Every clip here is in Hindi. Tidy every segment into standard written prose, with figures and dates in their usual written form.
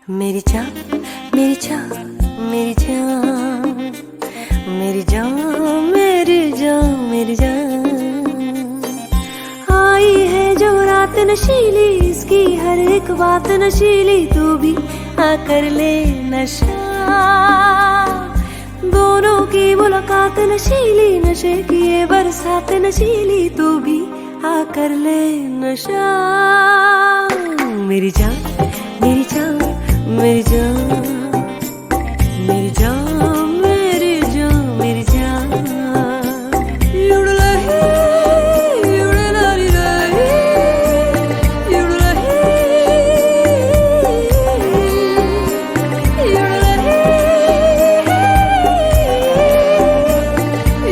मेरी जान मेरी जान मेरी जान मेरी जान मेरी जान मेरी जान आई है जो रात नशीली, इसकी हर एक बात नशीली, तू भी आकर ले नशा। दोनों की मुलाकात नशीली, नशे की ये बरसात नशीली, तू भी आकर ले नशा। मेरी जान मेरी जान मेरी जान मेरी जान मेरी जान मेरी जान युड़लही युड़लही युड़लही युड़लही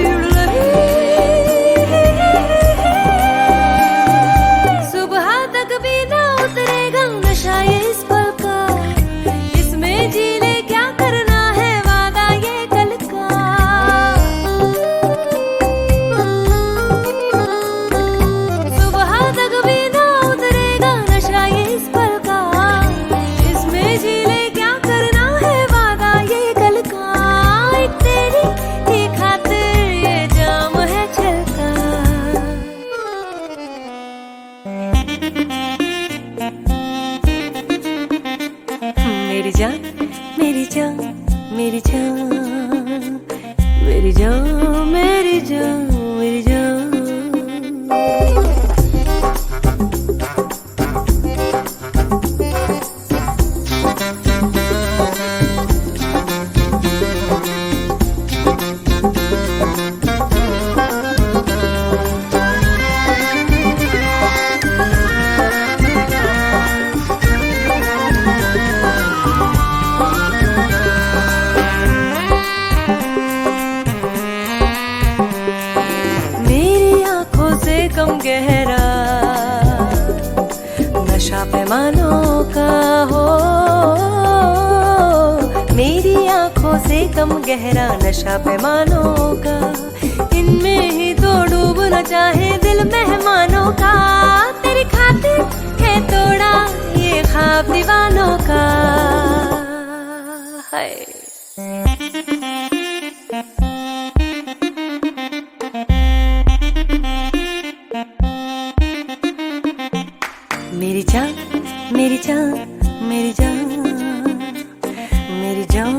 युड़लही। सुबह तक भी ना उतरेगा नशा ये इस पल का, इसमें जी ले क्या करना है वादा ये कल का। सुबह तक भी ना उतरेगा नशा ये इस पल का, इसमें जी ले क्या करना है वादा ये कल का। एक तेरी ही खातिर ये जाम है छलका। मेरी जान मेरी जान मेरी जान मेरी जान मेरी जान मेरी जान। कम गहरा नशा पैमानों का हो, मेरी आंखों से कम गहरा नशा पैमानों का, इनमें ही तो डूबना चाहे दिल मेहमानों का। तेरी खातिर है तोड़ा ये ख्वाब दीवानों का है। मेरी जान मेरी जान मेरी जान मेरी जान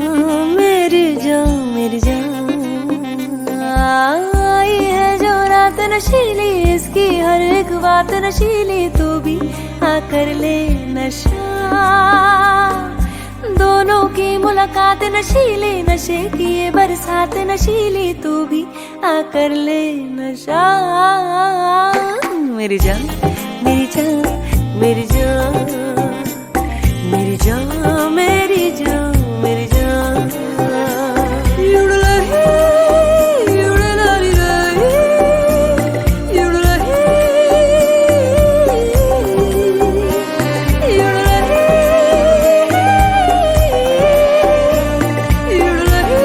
मेरी जान मेरी जान आई है जो रात नशीली, इसकी हर एक बात नशीली, तू भी आकर ले नशा। दोनों की मुलाकात नशीली, नशे की ये बरसात नशीली, तू भी आकर ले नशा। मेरी जान मेरी जान मेरी जान मेरी जान मेरी जान मेरी जान युड़लही युड़लही युड़लही युड़लही युड़लही।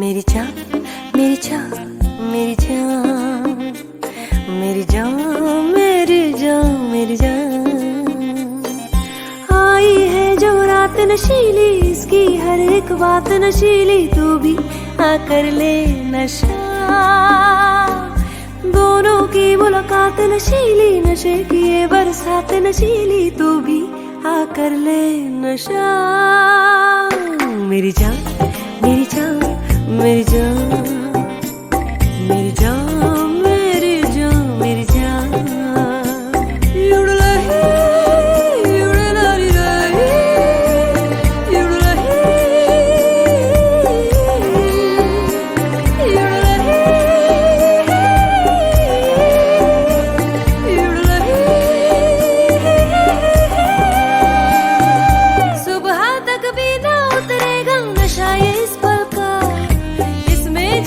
मेरी जान मेरी जान मेरी जान मेरी जान मेरी जान मेरी जान आई है जो रात नशीली, इसकी हर एक बात नशीली, तू भी आकर ले नशा। दोनों की मुलाकात नशीली, नशे की ये बरसात नशीली, तू भी आकर ले नशा। मेरी जान मेरी जान मेरी जान मेरी जान मेरी जान मेरी जान युड़लही युड़लही युड़लही युड़लही युड़लही। सुबह तक भी ना उतरेगा नशा ये इस पल का, इसमें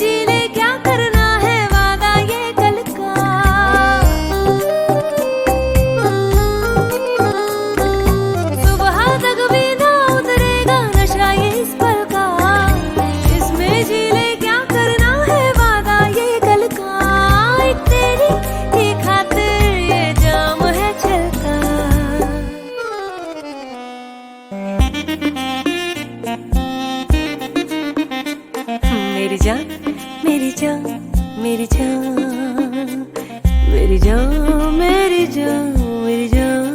जान मेरी जान मेरी जान मेरी जान मेरी जान मेरी जान।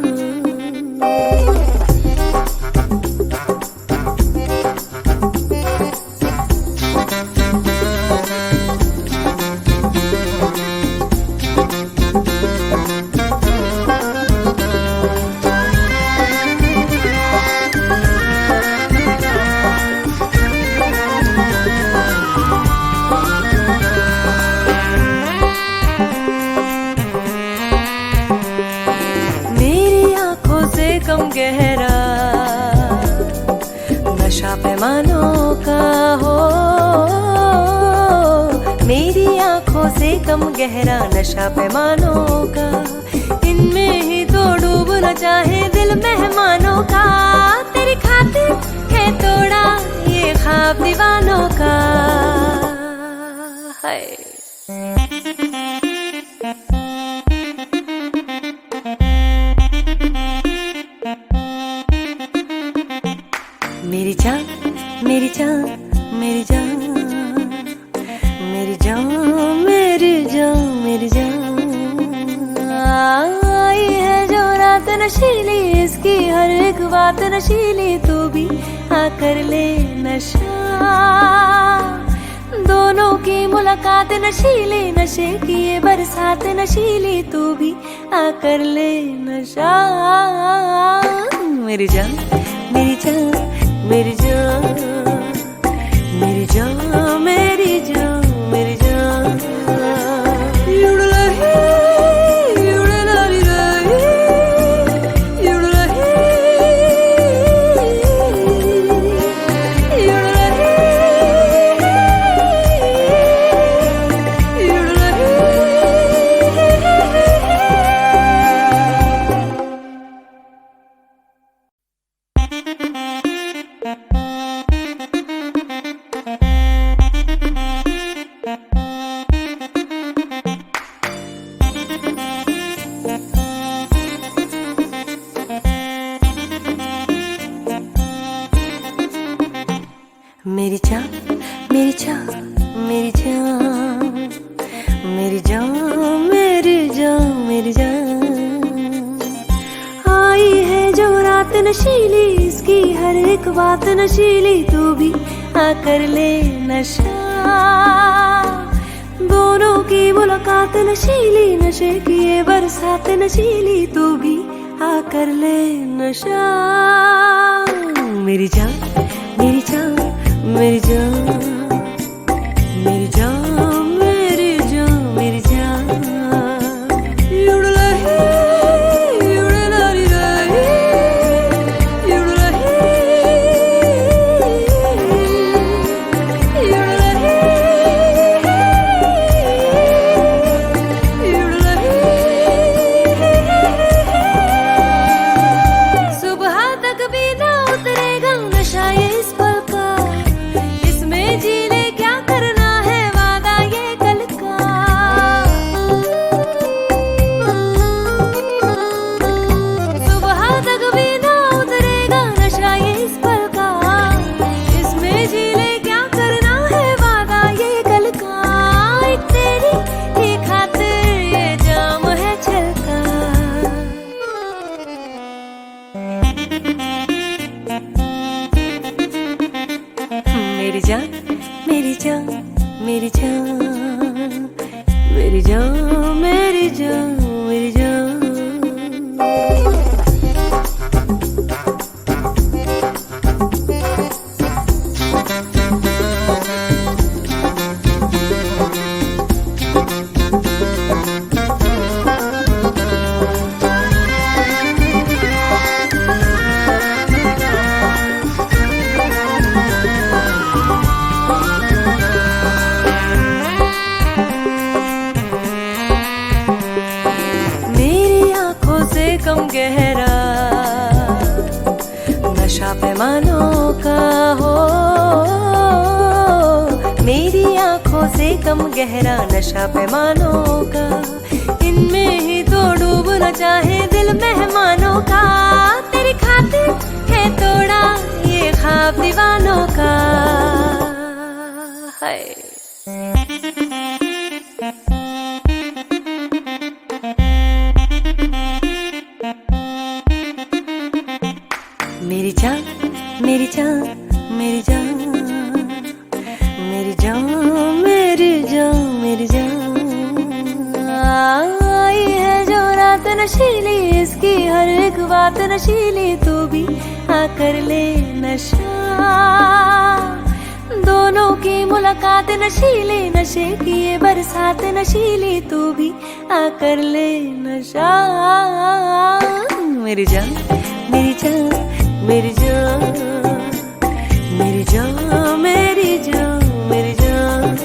कम गहरा नशा पैमानों का हो, मेरी आंखों से कम गहरा नशा पैमानों का, इनमें ही तो डूबना चाहे दिल मेहमानों का। तेरी खातिर है तोड़ा ये ख्वाब दीवानों का है। मेरी जान मेरी जान मेरी जान मेरी जान मेरी जान मेरी जान। आई है जो रात नशीली, इसकी हर एक बात नशीली, तू भी आकर ले नशा। दोनों की मुलाकात नशीली, नशे की ये बरसात नशीली, तू भी आकर ले नशा। मेरी जान मेरी जान मेरी जान मेरी जान मेरी जान मेरी जान। मेरी जान मेरी जान मेरी जान मेरी जान मेरी जान मेरी जान। आई है जो रात नशीली, इसकी हर एक बात नशीली, तू भी आकर ले नशा। दोनों की मुलाकात नशीली, नशे की ये बरसात नशीली, तू भी आकर ले नशा। मेरी जान मेरी जान मेरी जान मेरी जान मेरी जान मेरी जान। सुबह तक भी ना उतरेगा नशा ये इस पल का, जी ले क्या करना है वादा ये कल का। सुबह तक भी ना उतरेगा नशा ये इस पल का, इसमें जी ले क्या करना है वादा ये कल का। एक तेरी ही खातिर ये जाम है छलका। मेरी जान मेरी जान मेरी जान मेरी जान मेरी जान मेरी जान। कम गहरा नशा पैमानों का हो, मेरी आंखों से कम गहरा नशा पैमानों का, इनमें ही तो डूबना चाहे दिल मेहमानों का। तेरी खातिर है तोड़ा ये ख्वाब दीवानों का है। नशीली तू भी आकर ले नशा। दोनों की मुलाकात नशीली, नशे की ये बरसात नशीली तू भी आकर ले नशा। मेरी जान मेरी जान मेरी जान मेरी जान मेरी जान मेरी जान।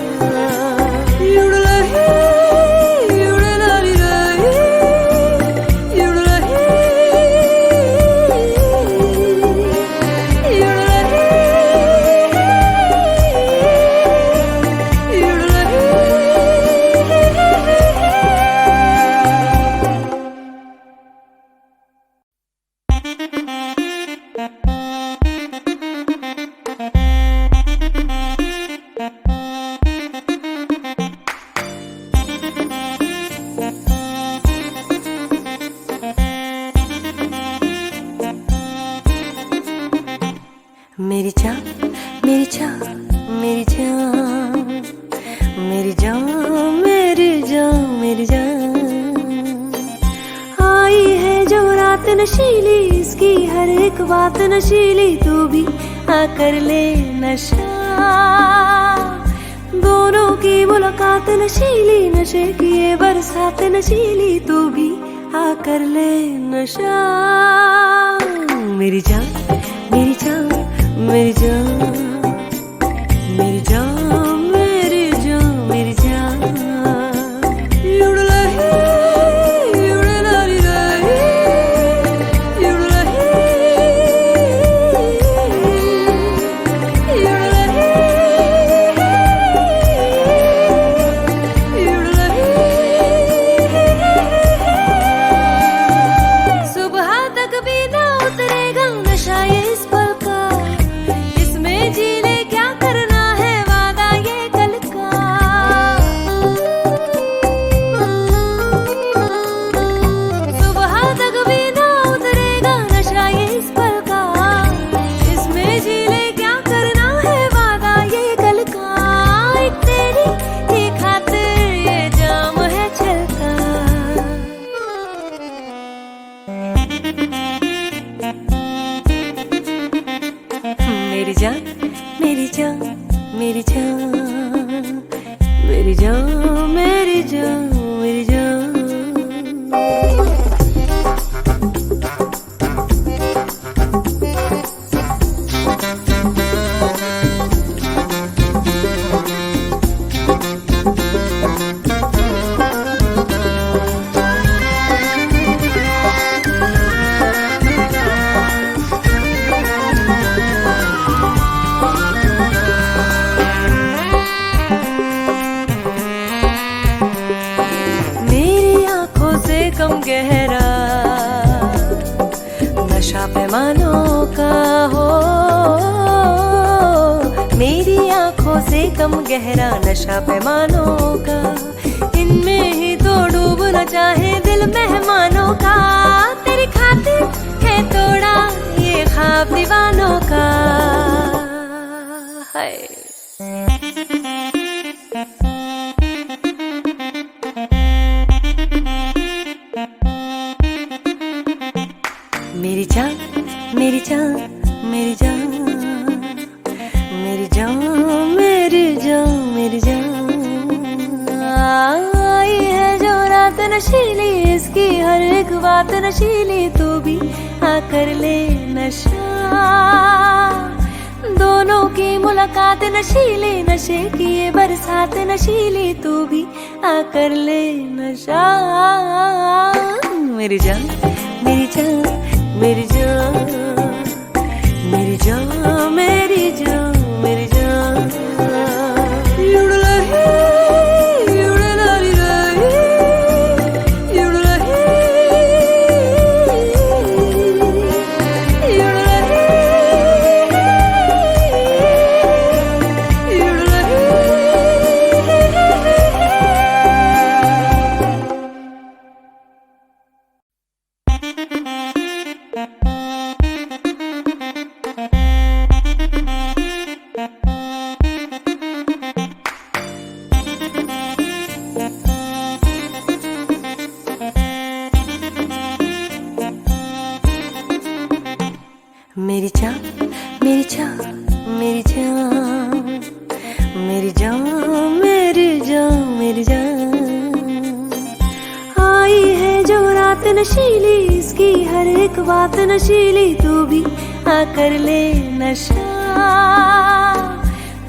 मेरी जान मेरी जान मेरी जान मेरी जान मेरी जान मेरी जान। आई है जो रात नशीली, इसकी हर एक बात नशीली तू भी आकर ले नशा। दोनों की मुलाकात नशीली, नशे की ये बरसात नशीली तू भी आकर ले नशा। मेरी जान मेरी जान मेरी जान मेरी जान मेरी जान मेरी जान। सुबह तक भी ना उतरेगा नशा ये इस पल का, इसमें जी ले क्या करना है वादा ये कल का। सुबह तक भी ना उतरेगा नशा ये इस पल का, इसमें जी ले क्या करना है वादा ये कल का। एक तेरी ही खातिर ये जाम है छलका। मेरी जान मेरी जान मेरी जान मेरी जान मेरी जान मेरी जान। कम गहरा नशा पैमानों का हो, मेरी आंखों से कम गहरा नशा पैमानों का। इनमें ही तो डूबना चाहे दिल मेहमानों का। तेरी खातिर है तोड़ा ये ख्वाब दीवानों का। हाय मेरी जान मेरी जान मेरी जान मेरी जान मेरी जान मेरी जान। आई है जो रात नशीली, इसकी हर एक बात नशीली तू भी आकर ले नशा। दोनों की मुलाकात नशीली, नशे की ये बरसात नशीली तू भी आकर ले नशा। मेरी जान मेरी जान मेरी जान मेरी जान मेरी जान मेरी जान। जान, मेरी जान, मेरी जान, मेरी जान। आई है जो रात नशीली, इसकी हर एक बात नशीली, तू भी आकर ले नशा।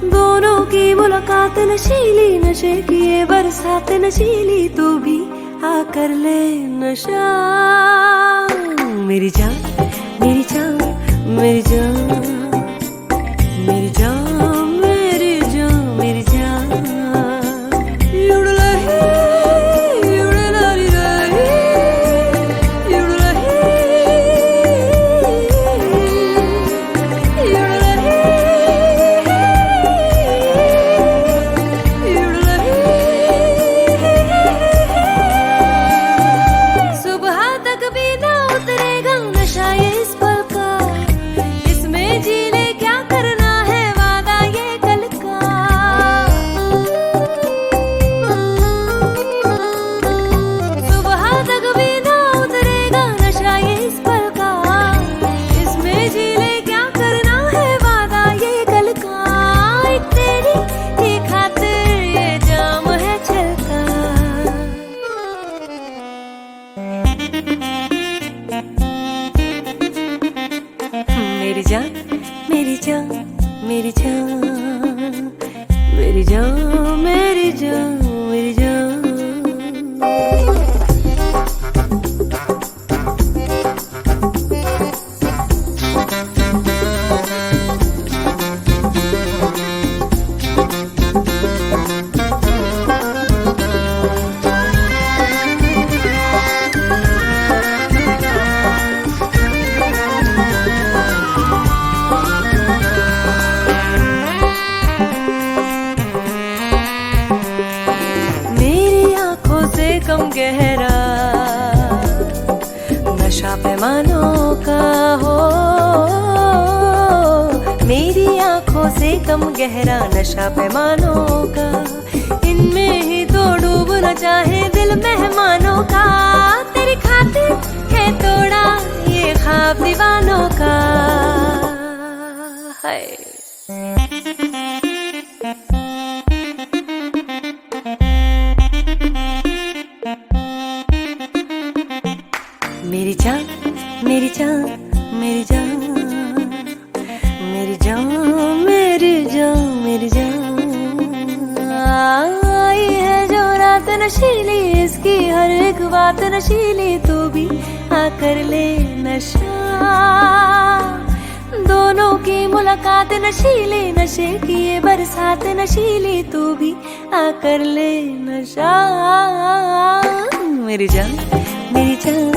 दोनों की मुलाकात नशीली, नशे की ये बरसात नशीली, तू भी आकर ले नशा। मेरी जान, मेरी जान, मेरी जान, मेरी जान, मेरी जान, मेरी जान। युड़लही, युड़लही, युड़लही, युड़लही, युड़लही। सुबह तक भी ना उतरेगा नशा ये इस पल का, इसमें जी ले क्या करना है वादा ये कल का। सुबह तक भी ना उतरेगा नशा ये इस पल का, इसमें जी ले क्या करना है वादा ये कल का। एक तेरी ही खातिर ये जाम है छलका। मेरी जान, मेरी जान, मेरी जान, मेरी जान, मेरी जान, मेरी जान। कम गहरा नशा पैमानों का हो, मेरी आंखों से कम गहरा नशा पैमानों का। इनमें ही तो डूबना चाहे दिल मेहमानों का। तेरी खातिर है तोड़ा ये ख्वाब दीवानों का। है मेरी जान, मेरी जान, मेरी जान, मेरी जान, मेरी जान, मेरी जान। आई है जो रात नशीली, इसकी हर एक बात नशीली, तू भी आकर ले नशा। दोनों की मुलाकात नशीली, नशे की ये बरसात नशीली, तू भी आकर ले नशा। मेरी जान, मेरी जान,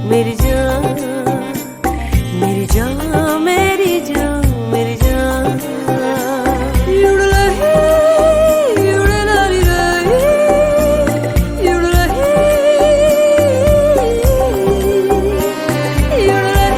मेरी जान, मेरी जान, मेरी जान, मेरी जान। युड़लही, युड़लही, युड़लही, युड़लही, युड़लही।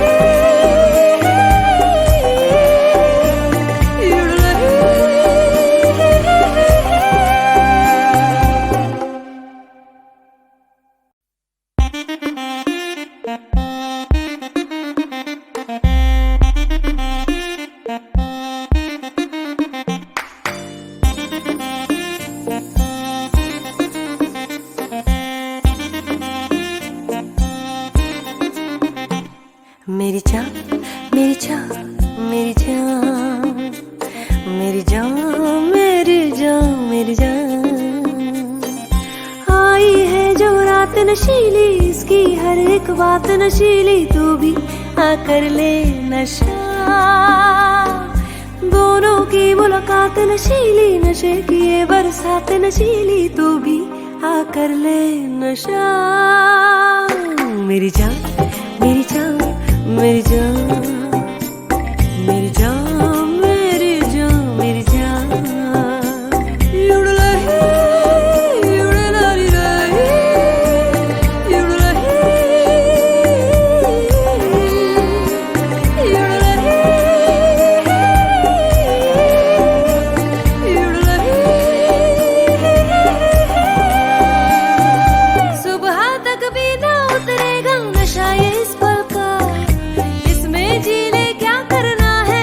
मेरी जान, मेरी जान, मेरी जान, मेरी जान, मेरी जान, मेरी जान। आई है जो रात नशीली, इसकी हर एक बात नशीली, तू भी आकर ले नशा। दोनों की मुलाकात नशीली, नशे की ये बरसात नशीली, तू भी आकर ले नशा। मेरी जान, मेरी जान, मेरी जान, मेरी जान, मेरी जान, मेरी जान। युड़लही, युड़लही, युड़लही, युड़लही, युड़लही। सुबह तक भी ना उतरेगा नशा ये इस पल का, इसमें जी ले क्या करना है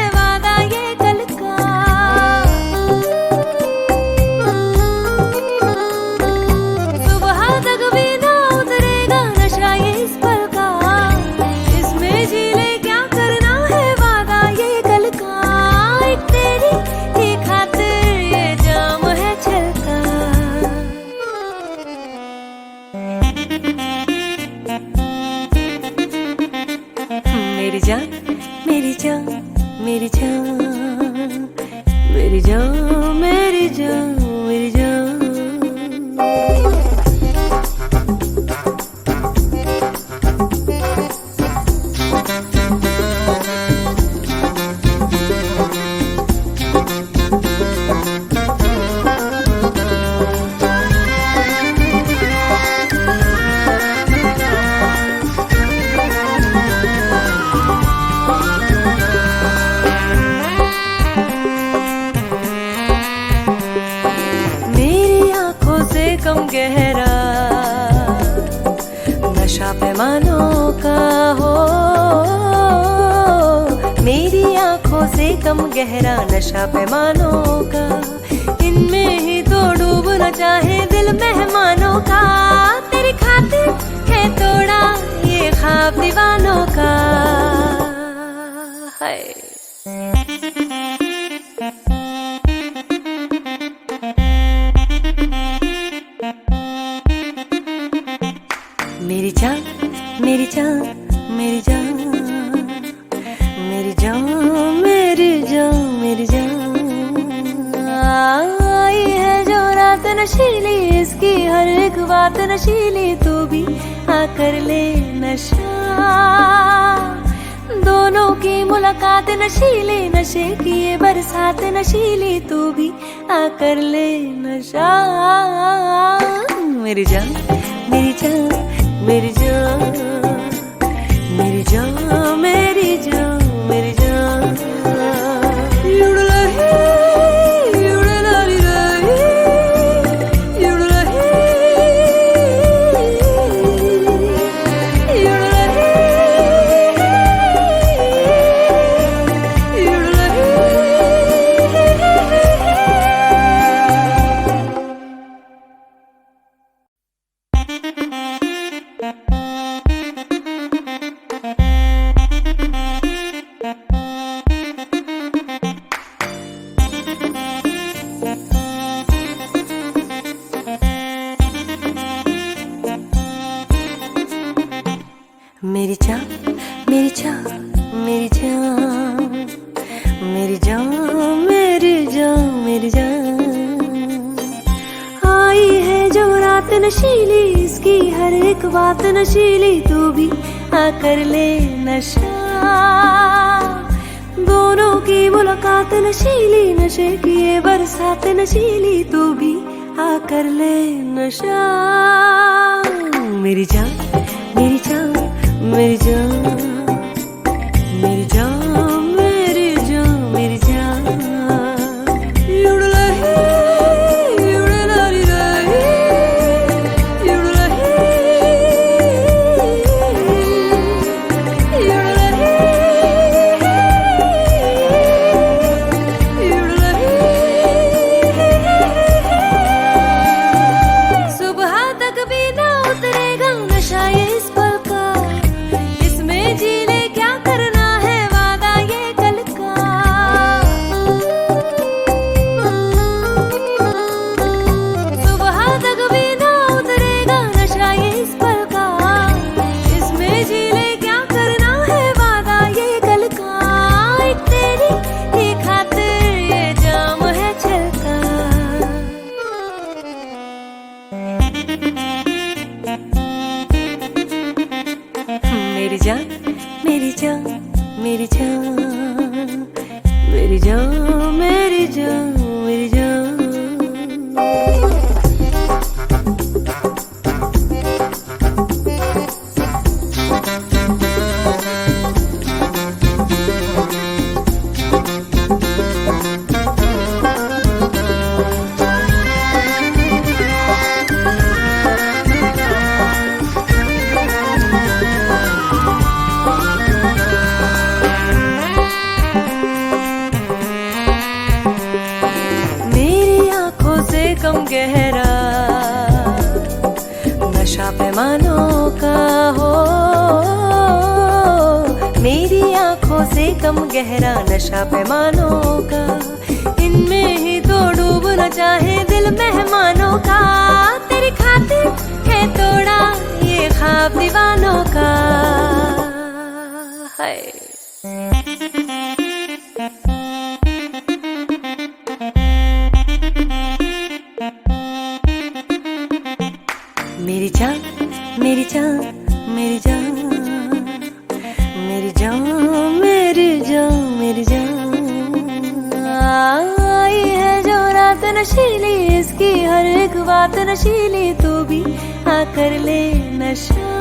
जान मेरी जान मेरी जान। कम गहरा नशा पैमानों का हो, मेरी आंखों से कम गहरा नशा पैमानों का, इनमें ही तो डूबना चाहे दिल मेहमानों का। तेरी खातिर है तोड़ा ये ख्वाब दीवानों का है। मेरी जान मेरी जान मेरी जान मेरी जान मेरी जान मेरी जान। आई है जो रात नशीली, इसकी हर एक बात नशीली, तू भी आकर ले नशा। दोनों की मुलाकात नशीली, नशे की ये बरसात नशीली, तू भी आकर ले नशा। मेरी जान मेरी जान मेरी जान मेरी जान मेरी जान मेरी जान। मेरी जान मेरी जान मेरी जान मेरी जान मेरी जान मेरी जान। आई है जो रात नशीली, इसकी हर एक बात नशीली, तू भी आकर ले नशा। दोनों की मुलाकात नशीली, नशे की ये बरसात नशीली, तू भी आकर ले नशा। मेरी जान मेरी जान मेरी जान मेरी जान मेरी जान मेरी जान। सुबह तक भी ना उतरेगा नशा ये इस पल का, जी ले क्या करना है वादा ये कल का। सुबह तक भी ना उतरेगा नशा ये इस पल का, इसमें जी ले क्या करना है वादा ये कल का। एक तेरी ही खातिर ये जाम है छलका। मेरी जान मेरी जान मेरी जान मेरी जान मेरी जान मेरी जान। कम गहरा नशा पैमानों का हो, मेरी आंखों से कम गहरा नशा पैमानों का, इनमें ही तो डूबना चाहे दिल मेहमानों का। तेरी खातिर है तोड़ा ये ख्वाब दीवानों का है। नशीली, इसकी हर एक बात नशीली, तू भी आकर ले नशा।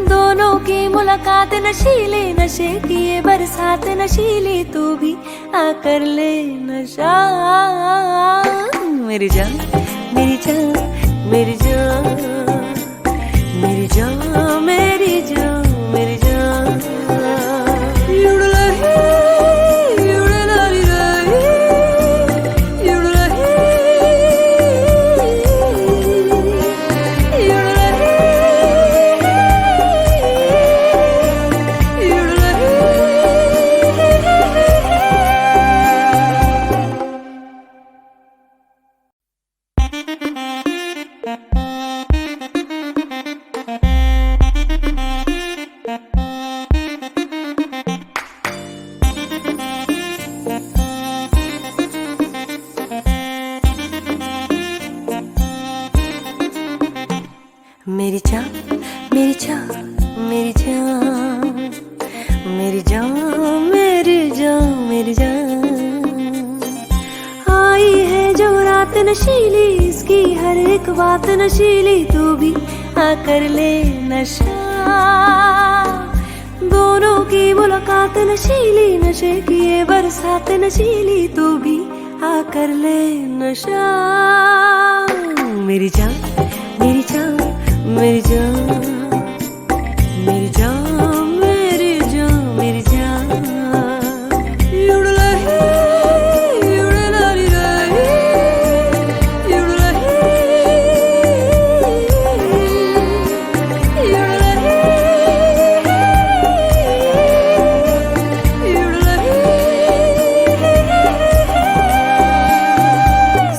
दोनों की मुलाकात नशीली, नशे की ये बरसात नशीली, तू भी आकर ले नशा। मेरी जान मेरी जान मेरी जान मेरी जान मेरी जान मेरी जान। मेरी जान मेरी जान मेरी जान मेरी जान मेरी जान मेरी जान। आई है जो रात नशीली, इसकी हर एक बात नशीली, तू भी आकर ले नशा। दोनों की मुलाकात नशीली, नशे की ये बरसात नशीली, तू भी आकर ले नशा। मेरी जान मेरी जान मेरी जान मेरी जान मेरी जान मेरी जान।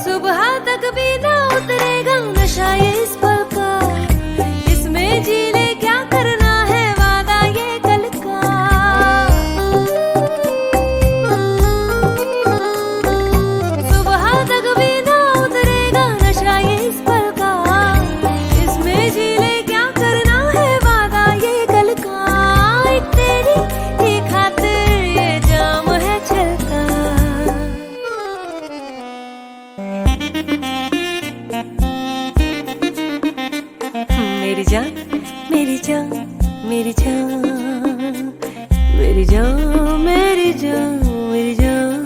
सुबह तक भी ना उतरेगा नशा ये इस पल का, जी ले क्या करना है वादा ये कल का। सुबह तक भी ना उतरेगा नशा ये इस पल का, इसमें जी ले क्या करना है वादा ये कल का। एक तेरी ही खातिर ये जाम है चलता। मेरी जान मेरी जान मेरी जान मेरी जान मेरी जान मेरी जान।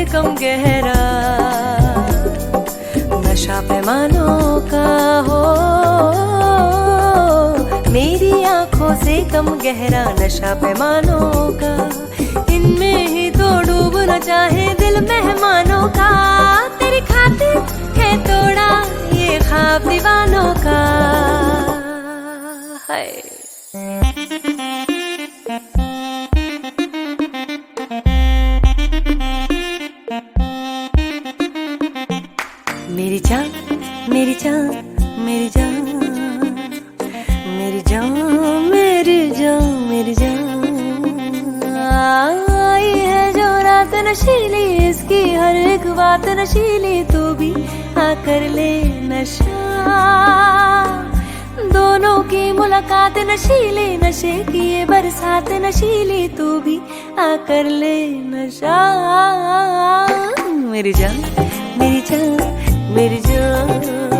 कम गहरा नशा पैमानों का हो, मेरी आंखों से कम गहरा नशा पैमानों का। इनमें ही तो डूबना चाहे दिल मेहमानों का। तेरी खातिर है तोड़ा ये ख्वाब दीवानों का। है मेरी जान मेरी जान मेरी जान मेरी जान मेरी जान मेरी जान। आई है जो रात नशीली, इसकी हर एक बात नशीली, तू भी आकर ले नशा। दोनों की मुलाकात नशीली, नशे की ये बरसात नशीली, तू भी आकर ले नशा। मेरी जान मेरी जान मेरी जान